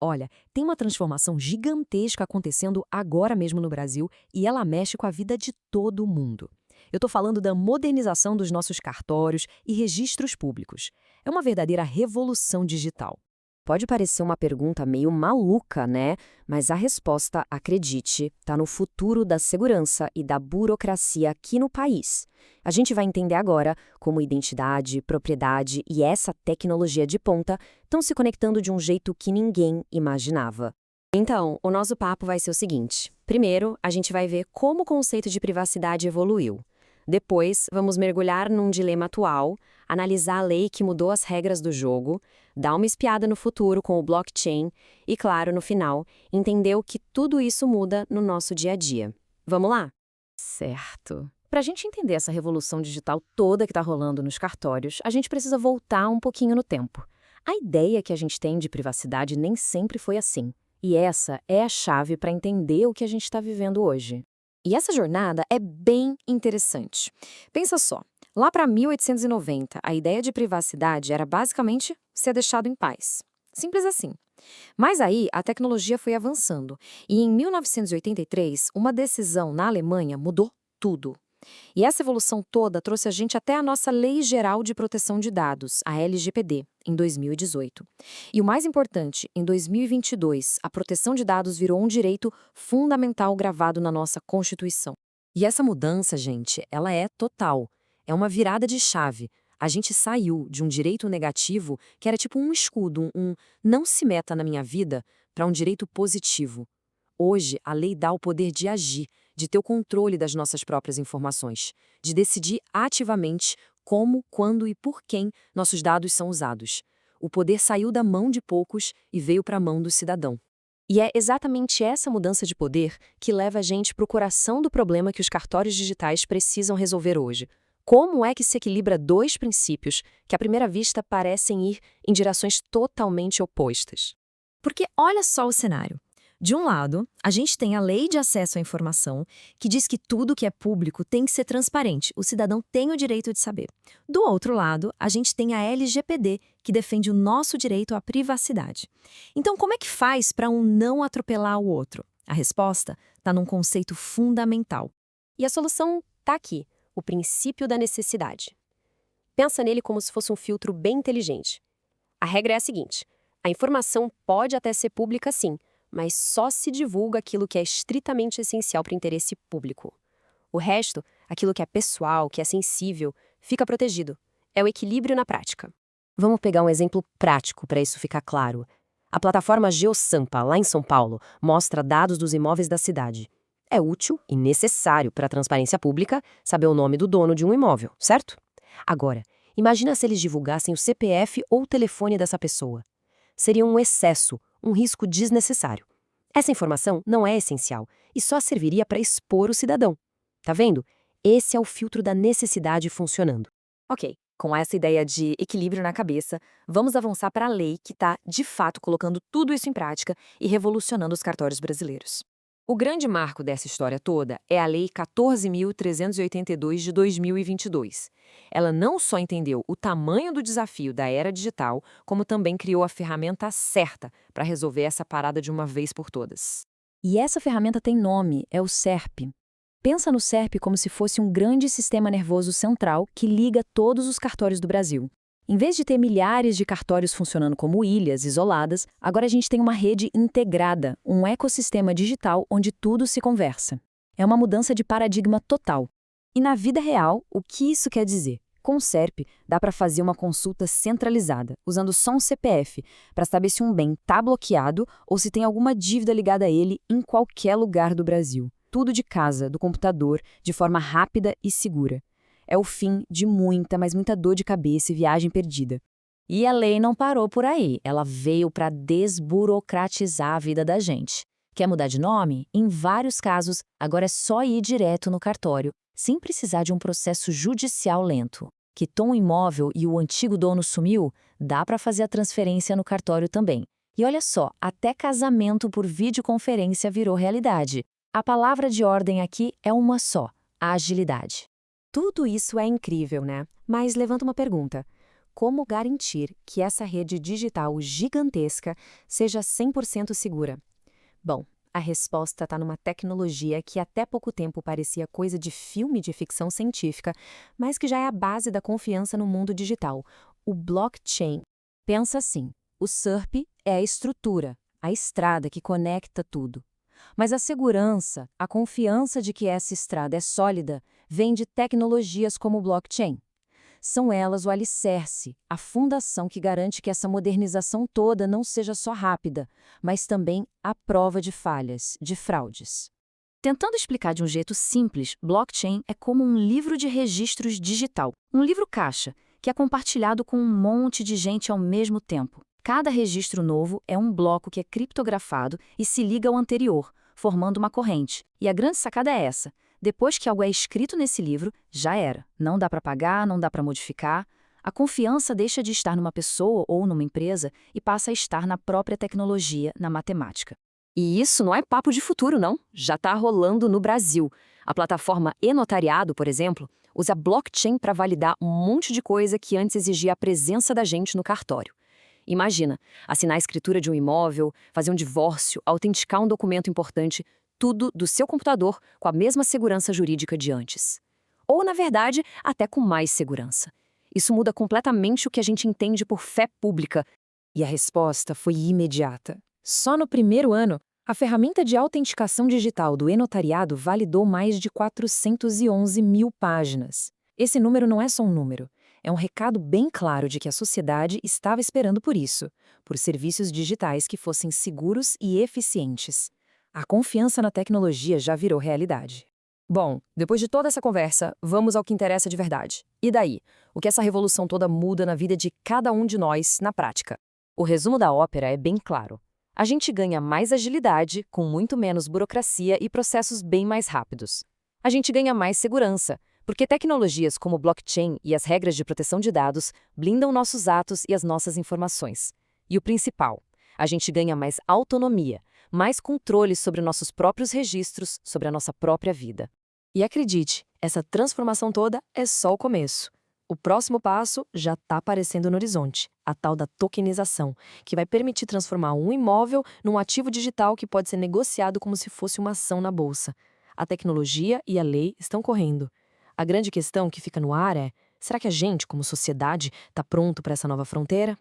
Olha, tem uma transformação gigantesca acontecendo agora mesmo no Brasil e ela mexe com a vida de todo mundo. Eu estou falando da modernização dos nossos cartórios e registros públicos. É uma verdadeira revolução digital. Pode parecer uma pergunta meio maluca, né? Mas a resposta, acredite, está no futuro da segurança e da burocracia aqui no país. A gente vai entender agora como identidade, propriedade e essa tecnologia de ponta estão se conectando de um jeito que ninguém imaginava. Então, o nosso papo vai ser o seguinte. Primeiro, a gente vai ver como o conceito de privacidade evoluiu. Depois, vamos mergulhar num dilema atual, analisar a lei que mudou as regras do jogo, dar uma espiada no futuro com o blockchain e, claro, no final, entender o que tudo isso muda no nosso dia a dia. Vamos lá? Certo. Para a gente entender essa revolução digital toda que está rolando nos cartórios, a gente precisa voltar um pouquinho no tempo. A ideia que a gente tem de privacidade nem sempre foi assim. E essa é a chave para entender o que a gente está vivendo hoje. E essa jornada é bem interessante. Pensa só, lá para 1890, a ideia de privacidade era basicamente ser deixado em paz. Simples assim. Mas aí a tecnologia foi avançando e em 1983, uma decisão na Alemanha mudou tudo. E essa evolução toda trouxe a gente até a nossa Lei Geral de Proteção de Dados, a LGPD, em 2018. E o mais importante, em 2022, a proteção de dados virou um direito fundamental gravado na nossa Constituição. E essa mudança, gente, ela é total. É uma virada de chave. A gente saiu de um direito negativo, que era tipo um escudo, um não se meta na minha vida, para um direito positivo. Hoje, a lei dá o poder de agir, de ter o controle das nossas próprias informações, de decidir ativamente como, quando e por quem nossos dados são usados. O poder saiu da mão de poucos e veio para a mão do cidadão. E é exatamente essa mudança de poder que leva a gente para o coração do problema que os cartórios digitais precisam resolver hoje. Como é que se equilibra dois princípios que, à primeira vista, parecem ir em direções totalmente opostas? Porque olha só o cenário. De um lado, a gente tem a Lei de Acesso à Informação, que diz que tudo que é público tem que ser transparente, o cidadão tem o direito de saber. Do outro lado, a gente tem a LGPD, que defende o nosso direito à privacidade. Então, como é que faz para um não atropelar o outro? A resposta está num conceito fundamental. E a solução está aqui, o princípio da necessidade. Pensa nele como se fosse um filtro bem inteligente. A regra é a seguinte: a informação pode até ser pública sim, mas só se divulga aquilo que é estritamente essencial para o interesse público. O resto, aquilo que é pessoal, que é sensível, fica protegido. É o equilíbrio na prática. Vamos pegar um exemplo prático para isso ficar claro. A plataforma GeoSampa, lá em São Paulo, mostra dados dos imóveis da cidade. É útil e necessário para a transparência pública saber o nome do dono de um imóvel, certo? Agora, imagina se eles divulgassem o CPF ou o telefone dessa pessoa. Seria um excesso, um risco desnecessário. Essa informação não é essencial e só serviria para expor o cidadão. Tá vendo? Esse é o filtro da necessidade funcionando. Ok, com essa ideia de equilíbrio na cabeça, vamos avançar para a lei que está, de fato, colocando tudo isso em prática e revolucionando os cartórios brasileiros. O grande marco dessa história toda é a Lei 14.382 de 2022. Ela não só entendeu o tamanho do desafio da era digital, como também criou a ferramenta certa para resolver essa parada de uma vez por todas. E essa ferramenta tem nome, é o SERP. Pensa no SERP como se fosse um grande sistema nervoso central que liga todos os cartórios do Brasil. Em vez de ter milhares de cartórios funcionando como ilhas isoladas, agora a gente tem uma rede integrada, um ecossistema digital onde tudo se conversa. É uma mudança de paradigma total. E na vida real, o que isso quer dizer? Com o SERP, dá para fazer uma consulta centralizada, usando só um CPF, para saber se um bem está bloqueado ou se tem alguma dívida ligada a ele em qualquer lugar do Brasil. Tudo de casa, do computador, de forma rápida e segura. É o fim de muita, mas muita dor de cabeça e viagem perdida. E a lei não parou por aí, ela veio para desburocratizar a vida da gente. Quer mudar de nome? Em vários casos, agora é só ir direto no cartório, sem precisar de um processo judicial lento. Quitou um imóvel e o antigo dono sumiu? Dá para fazer a transferência no cartório também. E olha só, até casamento por videoconferência virou realidade. A palavra de ordem aqui é uma só: agilidade. Tudo isso é incrível, né? Mas levanta uma pergunta. como garantir que essa rede digital gigantesca seja 100% segura. Bom, a resposta está numa tecnologia que até pouco tempo parecia coisa de filme de ficção científica, mas que já é a base da confiança no mundo digital, o blockchain. Pensa assim, o SERP é a estrutura, a estrada que conecta tudo. Mas a segurança, a confiança de que essa estrada é sólida, vem de tecnologias como o blockchain. São elas o alicerce, a fundação que garante que essa modernização toda não seja só rápida, mas também à prova de falhas, de fraudes. Tentando explicar de um jeito simples, blockchain é como um livro de registros digital, um livro-caixa, que é compartilhado com um monte de gente ao mesmo tempo. Cada registro novo é um bloco que é criptografado e se liga ao anterior, formando uma corrente. E a grande sacada é essa: depois que algo é escrito nesse livro, já era. Não dá para apagar, não dá para modificar. A confiança deixa de estar numa pessoa ou numa empresa e passa a estar na própria tecnologia, na matemática. E isso não é papo de futuro, não. Já está rolando no Brasil. A plataforma e-Notariado, por exemplo, usa blockchain para validar um monte de coisa que antes exigia a presença da gente no cartório. Imagina, assinar a escritura de um imóvel, fazer um divórcio, autenticar um documento importante, tudo do seu computador com a mesma segurança jurídica de antes. Ou, na verdade, até com mais segurança. Isso muda completamente o que a gente entende por fé pública. E a resposta foi imediata. Só no primeiro ano, a ferramenta de autenticação digital do e-Notariado validou mais de 411 mil páginas. Esse número não é só um número. É um recado bem claro de que a sociedade estava esperando por isso, por serviços digitais que fossem seguros e eficientes. A confiança na tecnologia já virou realidade. Bom, depois de toda essa conversa, vamos ao que interessa de verdade. E daí? O que essa revolução toda muda na vida de cada um de nós na prática? O resumo da ópera é bem claro. A gente ganha mais agilidade, com muito menos burocracia e processos bem mais rápidos. A gente ganha mais segurança, porque tecnologias como o blockchain e as regras de proteção de dados blindam nossos atos e as nossas informações. E o principal, a gente ganha mais autonomia, mais controle sobre nossos próprios registros, sobre a nossa própria vida. E acredite, essa transformação toda é só o começo. O próximo passo já está aparecendo no horizonte, a tal da tokenização, que vai permitir transformar um imóvel num ativo digital que pode ser negociado como se fosse uma ação na bolsa. A tecnologia e a lei estão correndo. A grande questão que fica no ar é: será que a gente, como sociedade, está pronto para essa nova fronteira?